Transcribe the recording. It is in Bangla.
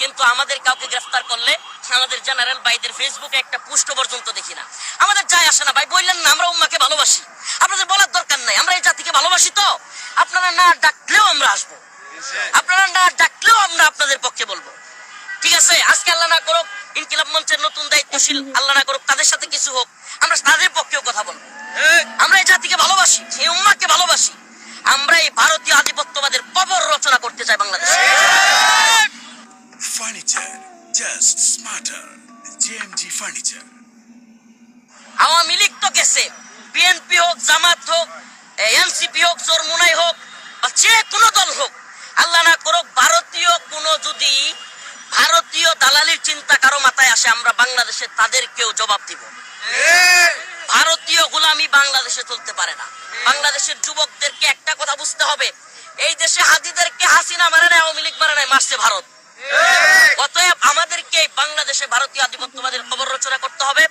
কিন্তু আমাদের কাউকে গ্রেফতার করলে আমাদের জেনারেল ভাইদের ফেসবুকে একটা পোস্ট পর্যন্ত দেখি না। আমাদের যায় আসে না ভাই, বললেন না আমরা উম্মাকে ভালোবাসি, আপনাদের বলার দরকার নাই আমরা এই জাতিকে ভালোবাসি। তো আপনারা না ডাকলেও আমরা আসবো, আপনারা না ডাকলেও আমরা আপনাদের পক্ষে বলবো। ঠিক আছে, আজকে আল্লাহ না করুক ইনকিলাব মঞ্চের নতুন দায়িত্বশীল আল্লাহ না করুক তাদের সাথে কিছু হোক, আমরা তাদের পক্ষেও কথা বলবো। আমরা এই জাতিকে ভালোবাসি, এই উম্মাকে ভালোবাসি। আমরা এই ভারতীয় আধিপত্যবাদের কবর রচনা করতে চাই বাংলাদেশে। Furniture just smarter. JMG Furniture. Awami League তো গেছে, বিএনপি হোক, জামাত হোক, এনসিপি হোক, চরমুনাই হোক, বা যে কোনো দল হোক, আল্লাহ না করুক যদি ভারতীয় দালালির চিন্তা কারো মাথায় আসে, আমরা বাংলাদেশে তাদেরকেও জবাব দিব। ভারতীয় গোলামি বাংলাদেশে চলতে পারে না। বাংলাদেশের যুবকদেরকে একটা কথা বুঝতে হবে, এই দেশে হাজিদেরকে হাসিনা মারে নাই, আওয়ামী লীগ মারে নাই, মারছে ভারত। অতএব আমাদেরকে বাংলাদেশে ভারতীয় আধিপত্যবাদের খবর রচনা করতে হবে।